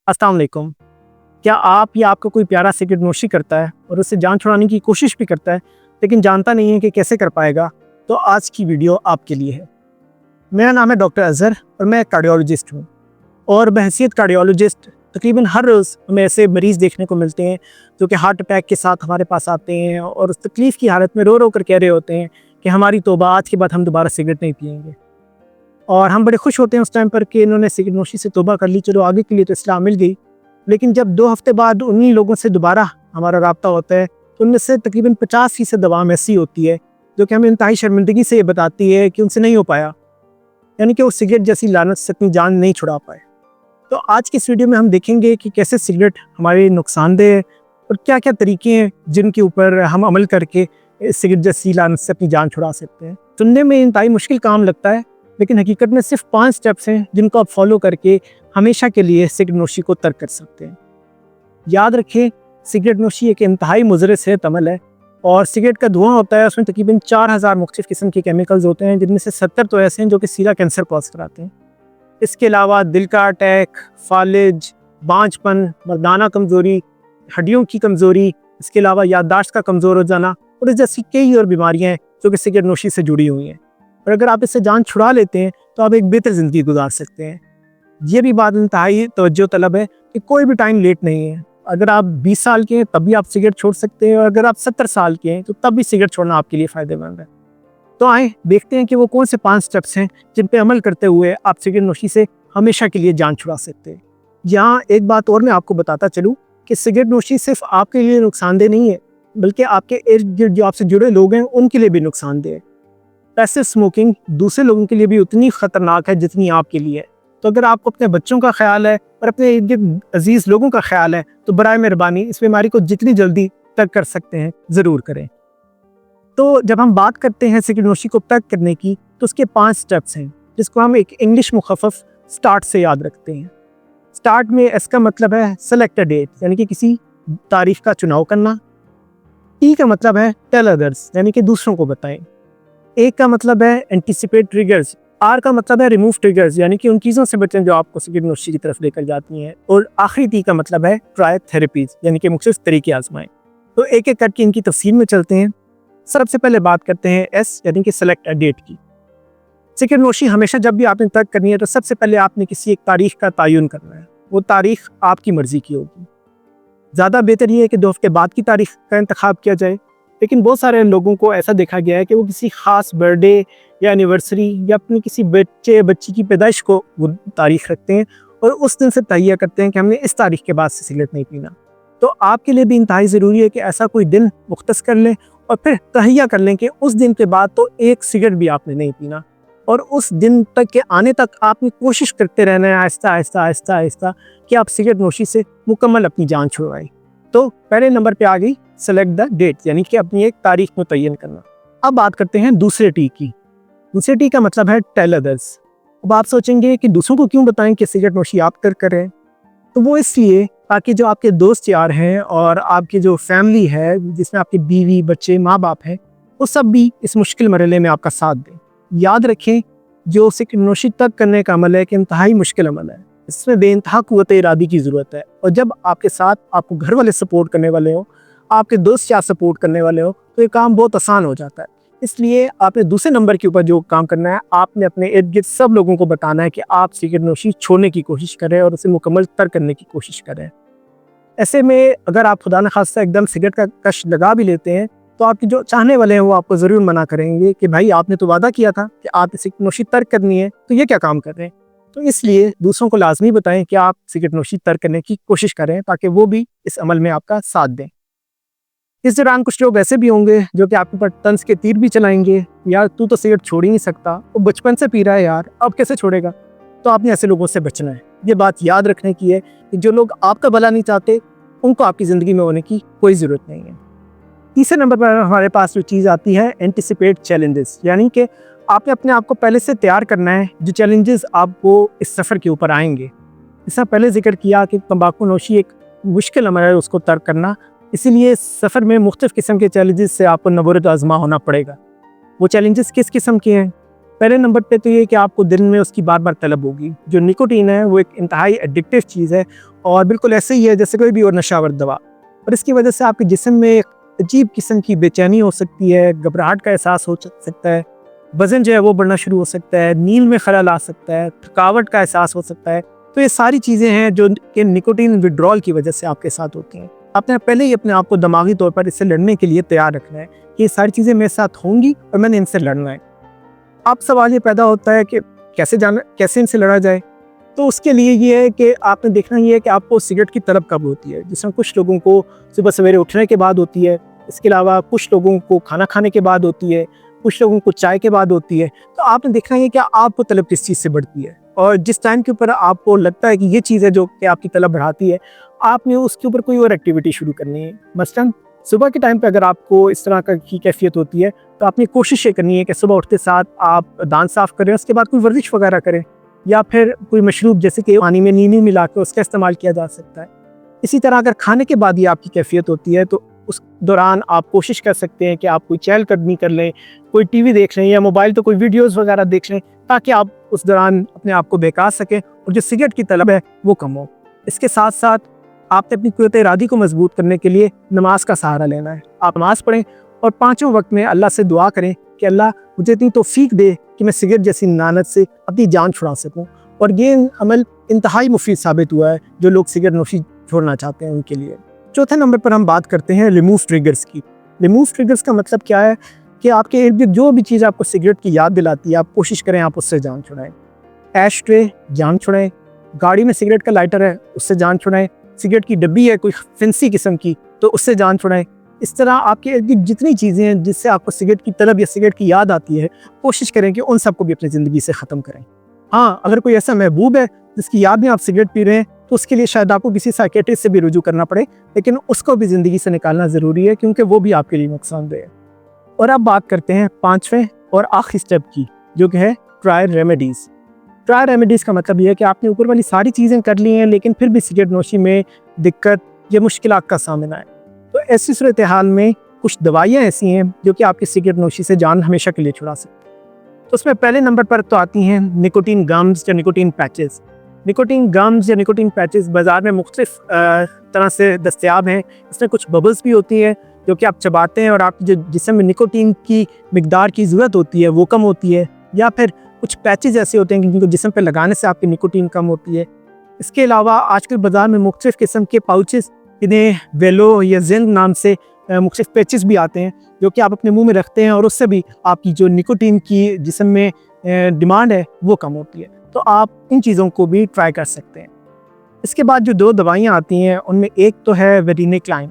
अस्सलाम वालेकुम। क्या आप या आपका कोई प्यारा सिगरेट नोशी करता है और उससे जान छुड़ाने की कोशिश भी करता है, लेकिन जानता नहीं है कि कैसे कर पाएगा? तो आज की वीडियो आपके लिए है। मेरा नाम है डॉक्टर अज़हर और मैं कार्डियोलॉजिस्ट हूँ। और बहैसियत कार्डियोलॉजिस्ट तकरीबन हर रोज़ हमें ऐसे मरीज़ देखने को मिलते हैं जो कि हार्ट अटैक के साथ हमारे पास आते हैं और उस तकलीफ़ की हालत में रो रो कर कह रहे होते हैं कि हमारी तौबा, आज के बाद हम दोबारा सिगरेट नहीं पिएंगे। और हम बड़े खुश होते हैं उस टाइम पर कि इन्होंने सिगरेट नोशी से तौबा कर ली, चलो आगे के लिए तो इस्लाह मिल गई। लेकिन जब 2 हफ्ते बाद उन्हीं लोगों से दोबारा हमारा राब्ता होता है तो उनमें से तकरीबन 50% दवाएं ऐसी होती है जो कि हमें इंतहाई शर्मिंदगी से ये बताती है कि उनसे नहीं हो पाया, यानी कि वो सिगरेट जैसी लानत से अपनी जान नहीं छुड़ा पाए। तो आज की इस वीडियो में हम देखेंगे कि कैसे सिगरेट हमारे नुकसानदेह है और क्या क्या तरीके हैं जिनके ऊपर हम अमल करके इस सिगरेट जैसी लानत से अपनी जान छुड़ा सकते हैं। सुनने में इंतहाई मुश्किल काम लगता है, लेकिन हकीकत में सिर्फ 5 स्टेप्स हैं जिनको आप फॉलो करके हमेशा के लिए सिगरेट नोशी को तर्क कर सकते हैं। याद रखें, सिगरेट नोशी एक इंतहाई मुज़र सेहत अमल है और सिगरेट का धुआं होता है, उसमें तकरीबन 4000 मुख्तलिफ किस्म के केमिकल्स होते हैं, जिनमें से 70 तो ऐसे हैं जो कि सीधा कैंसर कॉज कराते हैं। इसके अलावा दिल का अटैक, फालिज, बांझपन, मर्दाना कमज़ोरी, हड्डियों की कमज़ोरी, इसके अलावा याददाश्त का कमज़ोर हो जाना और इस जैसी कई और बीमारियाँ हैं जो कि सिगरेट नोशी से जुड़ी हुई हैं। और अगर आप इससे जान छुड़ा लेते हैं तो आप एक बेहतर ज़िंदगी गुजार सकते हैं। ये भी बात इंतहाई तवज्जो तलब है कि कोई भी टाइम लेट नहीं है। अगर आप 20 साल के हैं तब भी आप सिगरेट छोड़ सकते हैं और अगर आप 70 साल के हैं तो तब भी सिगरेट छोड़ना आपके लिए फ़ायदेमंद है। तो आए देखते हैं कि वो कौन से 5 स्टेप्स हैं जिन पे अमल करते हुए आप सिगरेट नोशी से हमेशा के लिए जान छुड़ा सकते हैं। यहाँ एक बात और मैं आपको बताता चलूँ कि सिगरेट नोशी सिर्फ आपके लिए नुकसानदेह नहीं है, बल्कि आपके इर्द गिर्द जो आपसे जुड़े लोग हैं उनके लिए भी नुकसानदेह है। पैसिव स्मोकिंग दूसरे लोगों के लिए भी उतनी ख़तरनाक है जितनी आपके लिए है। तो अगर आपको अपने बच्चों का ख्याल है और अपने इर्द अजीज़ लोगों का ख्याल है तो बराए मेहरबानी इस बीमारी को जितनी जल्दी तर्क कर सकते हैं ज़रूर करें। तो जब हम बात करते हैं सिगरेट नोशी को तर्क करने की तो उसके 5 स्टेप्स हैं जिसको हम एक इंग्लिश मुखफ़फ़ स्टार्ट से याद रखते हैं। स्टार्ट में एस का मतलब है सेलेक्ट अ डेट, यानी कि किसी तारीख का चुनाव करना। टी का मतलब है टेल अदर्स, यानी कि दूसरों को बताएं। ए का मतलब है एंटिसिपेट ट्रिगर्स। आर का मतलब है रिमूव ट्रिगर्स, यानी कि उन चीज़ों से बचें जो आपको सिगरेट नोशी की तरफ लेकर जाती हैं। और आखिरी टी का मतलब है ट्राई थेरेपीज, यानी कि मुख्तलिफ तरीके आजमाएं। तो एक एक करके इनकी तफसील में चलते हैं। सबसे पहले बात करते हैं एस, यानी कि सेलेक्ट अ डेट की। सिगरेट नोशी हमेशा जब भी आपने तर्क करनी है तो सबसे पहले आपने किसी एक तारीख का तयन करना है। वो तारीख आपकी मर्जी की होगी। ज़्यादा बेहतर ये है कि 2 हफ्ते बाद की तारीख का इंतखाब किया जाए, लेकिन बहुत सारे लोगों को ऐसा देखा गया है कि वो किसी ख़ास बर्थडे या एनिवर्सरी या अपनी किसी बच्चे बच्ची की पैदाइश को वो तारीख रखते हैं और उस दिन से तहैया करते हैं कि हमने इस तारीख के बाद से सिगरेट नहीं पीना। तो आपके लिए भी इंतहाई ज़रूरी है कि ऐसा कोई दिन मुख्तस कर लें और फिर तहैया कर लें कि उस दिन के बाद तो एक सिगरेट भी आपने नहीं पीना और उस दिन तक के आने तक आपने कोशिश करते रहना है आहिस्ता आहिस्ता आहिस्ता आहिस्ता कि आप सिगरेट नोशी से मुकम्मल अपनी जान छुड़वाएं। तो पहले नंबर पे आ गई सेलेक्ट द डेट, यानी कि अपनी एक तारीख मुतय्यन करना। अब बात करते हैं दूसरे टी की। दूसरे टी का मतलब है टेल अदर्स। अब आप सोचेंगे कि दूसरों को क्यों बताएं कि सिगरेट नोशी आप करें? तो वो इसलिए ताकि जो आपके दोस्त यार हैं और आपकी जो फैमिली है जिसमें आपकी बीवी, बच्चे, माँ बाप हैं, वो सब भी इस मुश्किल मरहले में आपका साथ दें। याद रखें, जो सिगरेट नोशी तर्क करने का अमल है कि इंतहाई मुश्किल अमल है। इसमें बेइंतहा क़ुव्वत इरादी की ज़रूरत है और जब आपके साथ आपको घर वाले सपोर्ट करने वाले हो, आपके दोस्त या सपोर्ट करने वाले हो, तो ये काम बहुत आसान हो जाता है। इसलिए आपने दूसरे नंबर के ऊपर जो काम करना है, आपने अपने इर्द गिर्द सब लोगों को बताना है कि आप सिगरेट नोशी छोड़ने की कोशिश करें और उसे मुकम्मल तर्क करने की कोशिश करें। ऐसे में अगर आप खुदा न खास्ता एकदम सिगरेट का कश लगा भी लेते हैं तो आपके जो चाहने वाले हैं वो आपको ज़रूर मना करेंगे कि भाई आपने तो वादा किया था कि आप सिगरेट नोशी तर्क करनी है, तो ये क्या काम कर रहे हैं? तो इसलिए दूसरों को लाजमी बताएं कि आप सिगरेट नोशी तर्क करने की कोशिश करें ताकि वो भी इस अमल में आपका साथ दें। इस दौरान कुछ लोग ऐसे भी होंगे जो कि आपके ऊपर तंज के तीर भी चलाएंगे, यार तू तो सिगरेट छोड़ ही नहीं सकता, वो बचपन से पी रहा है यार, अब कैसे छोड़ेगा? तो आपने ऐसे लोगों से बचना है। ये बात याद रखने की है कि जो लोग आपका भला नहीं चाहते उनको आपकी ज़िंदगी में होने की कोई ज़रूरत नहीं है। तीसरे नंबर पर हमारे पास जो चीज़ आती है एंटिसिपेट चैलेंजेस, यानी कि आपने अपने आप को पहले से तैयार करना है जो चैलेंजेस आपको इस सफ़र के ऊपर आएंगे। जैसा पहले जिक्र किया कि तंबाकू नोशी एक मुश्किल अमल है उसको तर्क करना, इसीलिए इस सफ़र में मुख्तलिफ़ किस्म के चैलेंजेस से आपको नबूरत आज़मा होना पड़ेगा। वो चैलेंजेस किस किस्म के हैं? पहले नंबर पे तो ये कि आपको दिन में उसकी बार बार तलब होगी। जो निकोटीन है वो एक इंतहाई एडिक्टिव चीज़ है और बिल्कुल ऐसे ही है जैसे कोई भी और नशावर दवा, और इसकी वजह से आपके जिस्म में एक अजीब किस्म की बेचैनी हो सकती है, घबराहट का एहसास हो सकता है, वज़न जो है वो बढ़ना शुरू हो सकता है, नींद में खलल आ सकता है, थकावट का एहसास हो सकता है। तो ये सारी चीज़ें हैं जो कि निकोटीन विड्रॉल की वजह से आपके साथ होती हैं। आपने पहले ही अपने आप को दिमागी तौर पर इससे लड़ने के लिए तैयार रखना है कि ये सारी चीज़ें मेरे साथ होंगी और मैंने इनसे लड़ना है। अब सवाल ये पैदा होता है कि कैसे इनसे लड़ा जाए। तो उसके लिए ये है कि आपने देखना ये है कि आपको सिगरेट की तलब कब होती है। जिसमें कुछ लोगों को सुबह सवेरे उठने के बाद होती है, इसके अलावा कुछ लोगों को खाना खाने के बाद होती है, कुछ लोगों को चाय के बाद होती है। तो आपने देखना है कि आपको तलब किस चीज़ से बढ़ती है, और जिस टाइम के ऊपर आपको लगता है कि ये चीज़ है जो कि आपकी तलब बढ़ाती है, आपने उसके ऊपर कोई और एक्टिविटी शुरू करनी है। मसलन सुबह के टाइम पे अगर आपको इस तरह की कैफियत होती है तो आपने कोशिश ये करनी है कि सुबह उठते साथ आप दांत साफ़ करें, उसके बाद कोई वर्जिश वगैरह करें, या फिर कोई मशरूब जैसे कि पानी में नींबू मिला के उसका इस्तेमाल किया जा सकता है। इसी तरह अगर खाने के बाद ये आपकी कैफियत होती है तो उस दौरान आप कोशिश कर सकते हैं कि आप कोई चहलकदमी कर लें, कोई टीवी देख लें या मोबाइल तो कोई वीडियोज़ वगैरह देख लें, ताकि आप उस दौरान अपने आप को बेकार सकें और जो सिगरेट की तलब है वो कम हो। इसके साथ साथ आपने अपनी क़ुव्वत इरादी को मजबूत करने के लिए नमाज का सहारा लेना है। आप नमाज पढ़ें और पाँचों वक्त में अल्लाह से दुआ करें कि अल्लाह मुझे इतनी तौफीक दे कि मैं सिगरेट जैसी लानत से अपनी जान छुड़ा सकूं। और ये अमल इंतहाई मुफीद साबित हुआ है जो लोग सिगरेट नोशी छोड़ना चाहते हैं उनके लिए। चौथे नंबर पर हम बात करते हैं रिमूव ट्रिगर्स की। रिमूव ट्रिगर्स का मतलब क्या है कि आपके इर्द गिर्द जो भी चीज़ आपको सिगरेट की याद दिलाती है, आप कोशिश करें आप उससे जान छुड़ाएं। ऐश ट्रे जान छुड़ाएं, गाड़ी में सिगरेट का लाइटर है उससे जान छुड़ाएं, सिगरेट की डब्बी है कोई फैंसी किस्म की तो उससे जान छुड़ाएं। इस तरह आपके इर्द गिर्द जितनी चीज़ें हैं जिससे आपको सिगरेट की तलब या सिगरेट की याद आती है, कोशिश करें कि उन सबको भी अपनी ज़िंदगी से ख़त्म करें। हाँ, अगर कोई ऐसा महबूब है जिसकी याद में आप सिगरेट पी रहे हैं तो उसके लिए शायद आपको किसी साइकियाट्रिस्ट से भी रुजू करना पड़े, लेकिन उसको भी ज़िंदगी से निकालना ज़रूरी है क्योंकि वो भी आपके लिए नुकसानदेह है। और अब बात करते हैं पाँचवें और आखिरी स्टेप की, जो कि है ट्राई रेमेडीज़। ट्राई रेमेडीज़ का मतलब ये है कि आपने ऊपर वाली सारी चीज़ें कर ली हैं लेकिन फिर भी सिगरेट नोशी में दिक्कत या मुश्किलात का सामना है। तो ऐसी सूरत हाल में कुछ दवाइयाँ ऐसी हैं जो कि आपकी सिगरेट नोशी से जान हमेशा के लिए छुड़ा सकती हैं। तो उसमें पहले नंबर पर तो आती हैं निकोटीन गम्स या निकोटीन पैचेस। निकोटीन गम्स या निकोटीन पैचेस बाज़ार में मुख्तलिफ तरह से दस्तयाब हैं। इसमें कुछ बबल्स भी होती हैं जो कि आप चबाते हैं और आपकी जो जिस्म में निकोटीन की मिकदार की ज़रूरत होती है वो कम होती है, या फिर कुछ पैचेस ऐसे होते हैं जिनको जिस्म पर लगाने से आपकी निकोटीन कम होती है। इसके अलावा आजकल बाज़ार में मुख्तलिफ किस्म के पाउचेस, इन्हें वेलो या जिंक नाम से मुख्तलिफ पैचेस भी आते हैं जो कि आप अपने मुंह में रखते हैं और उससे भी आपकी जो निकोटीन की जिस्म में डिमांड है वो कम होती है। तो आप इन चीज़ों को भी ट्राई कर सकते हैं। इसके बाद जो दो दवाइयाँ आती हैं उनमें एक तो है वेरिनेक्लाइन।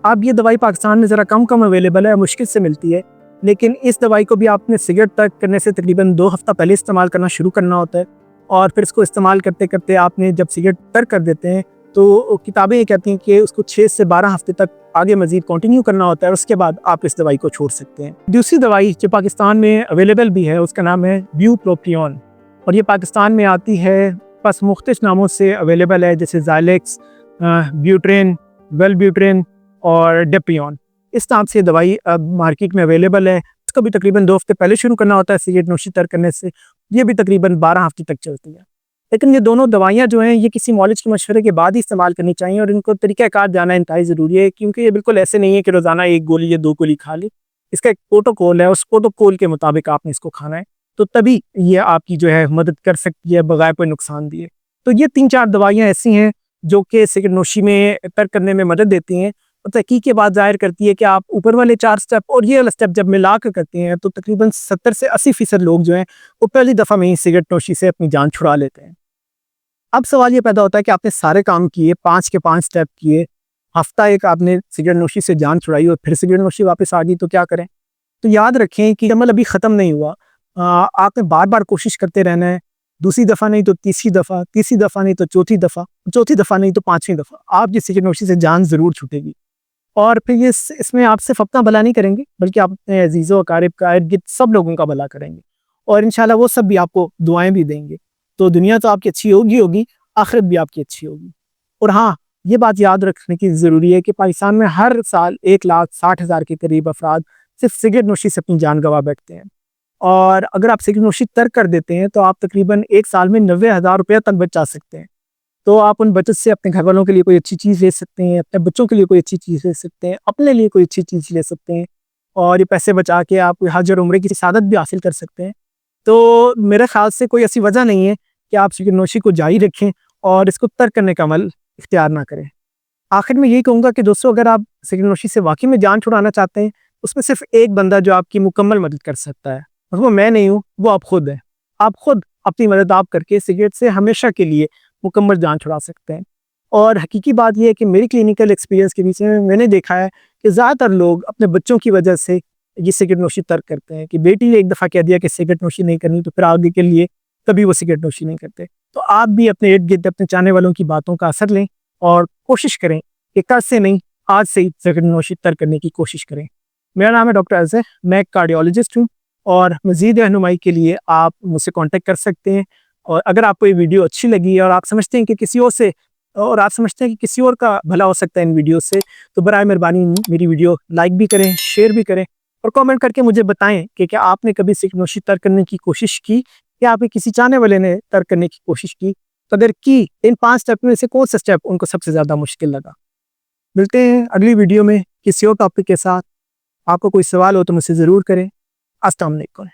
अब ये दवाई पाकिस्तान में ज़रा कम अवेलेबल है, मुश्किल से मिलती है, लेकिन इस दवाई को भी आपने सिगरेट तक करने से तकरीबन 2 हफ्ता पहले इस्तेमाल करना शुरू करना होता है, और फिर इसको इस्तेमाल करते करते आपने जब सिगरेट तर्क कर देते हैं तो किताबें ये कहती हैं कि उसको 6 से 12 हफ्ते तक आगे मज़ीद कंटिन्यू करना होता है और उसके बाद आप इस दवाई को छोड़ सकते हैं। दूसरी दवाई जो पाकिस्तान में अवेलेबल भी है उसका नाम है ब्यूप्रोपियोन, और ये पाकिस्तान में आती है बस मुख्तलिफ नामों से अवेलेबल है, जैसे ज़ाइलेक्स, ब्यूट्रेन, वेलब्यूट्रेन और डेपियोन। इस नाम से दवाई अब मार्केट में अवेलेबल है। इसको भी तकरीबन 2 हफ्ते पहले शुरू करना होता है सिगरेट नोशी तर्क करने से, ये भी तकरीबन 12 हफ्ते तक चलती है। लेकिन ये दोनों दवाइयाँ जो हैं ये किसी मौलिज के मशवरे के बाद ही इस्तेमाल करनी चाहिए और इनको तरीक़ाकार जानना इंतहाई ज़रूरी है, क्योंकि ये बिल्कुल ऐसे नहीं है कि रोज़ाना 1 गोली या 2 गोली खा ली। इसका एक प्रोटोकॉल है, उस प्रोटोकॉल के मुताबिक आपने इसको खाना है, तो तभी ये आपकी जो है मदद कर सकती है बगैर कोई नुकसान दिए। तो ये 3-4 दवाइयाँ ऐसी हैं जो कि सिगरेट नोशी में तर्क करने में मदद देती हैं, और तहकीक के बाद ज़ाहिर करती है कि आप ऊपर वाले 4 स्टेप और ये वाला स्टेप जब मिला कर करते हैं तो तकरीबन 70 से 80% लोग जो हैं वो पहली दफ़ा में ही सिगरेट नोशी से अपनी जान छुड़ा लेते हैं। अब सवाल ये पैदा होता है कि आपने सारे काम किए, 5 के 5 स्टेप किए, हफ्ता एक आपने सिगरेट नोशी से जान छुड़ाई और फिर सिगरेट नोशी वापस आ गई, तो क्या करें? तो याद रखें कि अमल अभी ख़त्म नहीं हुआ। आपने बार बार कोशिश करते रहना है। दूसरी दफ़ा नहीं तो तीसरी दफ़ा, तीसरी दफ़ा नहीं तो चौथी दफ़ा, चौथी दफ़ा नहीं तो 5वीं दफ़ा आपकी सिगरेट नोशी से जान ज़रूर छूटेगी। और फिर ये इसमें आप सिर्फ अपना भला नहीं करेंगे बल्कि आप अपने अजीज़ों अकारिब का इर्द-गिर्द सब लोगों का भला करेंगे, और इंशाल्लाह वो सब भी आपको दुआएं भी देंगे। तो दुनिया तो आपकी अच्छी होगी, आखिरत भी आपकी अच्छी होगी। और हाँ, ये बात याद रखने की ज़रूरी है कि पाकिस्तान में हर साल 1,60,000 के करीब अफराद सिर्फ सिगरेट नोशी से अपनी जान गंवा बैठते हैं। और अगर आप सिगरेट नोशी तर्क कर देते हैं तो आप तकरीबन एक साल में 90,000 रुपया तक बचा सकते हैं। तो आप उन बचत से अपने घर वालों के लिए कोई अच्छी चीज़ ले सकते हैं, अपने बच्चों के लिए कोई अच्छी चीज़ ले सकते हैं, अपने लिए कोई अच्छी चीज़ ले सकते हैं और ये पैसे बचा के आप हज और उम्रे की सादत भी हासिल कर सकते हैं। तो मेरे ख़्याल से कोई ऐसी वजह नहीं है कि आप सिगरेट नोशी को जारी रखें और इसको तर्क करने का अमल इख्तियार ना करें। आखिर में यही कहूँगा कि दोस्तों, अगर आप सिगरेट नोशी से वाक़ई में जान छुड़ाना चाहते हैं, उसमें सिर्फ़ एक बंदा जो आपकी मुकम्मल मदद कर सकता है, और वो मैं नहीं हूँ, वो आप खुद हैं। आप खुद अपनी मदद आप करके सिगरेट से हमेशा के लिए मुकम्मल जान छुड़ा सकते हैं। और हकीकी बात ये है कि मेरी क्लिनिकल एक्सपीरियंस के बीच में मैंने देखा है कि ज़्यादातर लोग अपने बच्चों की वजह से ये सिगरेट नोशी तर्क करते हैं कि बेटी ने एक दफ़ा कह दिया कि सिगरेट नोशी नहीं करनी, तो फिर आगे के लिए कभी वो सिगरेट नोशी नहीं करते। तो आप भी अपने इर्द-गिर्द अपने चाहने वालों की बातों का असर लें और कोशिश करें कि कल से नहीं, आज से ही सिगरेट नोशी तर्क करने की कोशिश करें। मेरा नाम है डॉक्टर अज़हर, मैं एक कार्डियोलॉजिस्ट हूँ और मज़ीद रहनुमाई के लिए आप मुझसे कॉन्टैक्ट कर सकते हैं। और अगर आपको ये वीडियो अच्छी लगी और आप समझते हैं कि किसी और का भला हो सकता है इन वीडियो से, तो बराए मेहरबानी मेरी वीडियो लाइक भी करें, शेयर भी करें और कमेंट करके मुझे बताएं कि क्या आपने कभी सिगरेट नोशी तर्क करने की कोशिश की या आपके किसी चाहने वाले ने तर्क करने की कोशिश की। तो अगर की, इन 5 स्टेप में से कौन सा स्टेप उनको सबसे ज़्यादा मुश्किल लगा। मिलते हैं अगली वीडियो में किसी और टॉपिक के साथ। आपको कोई सवाल हो तो मुझसे ज़रूर करें। अस्सलाम वालेकुम।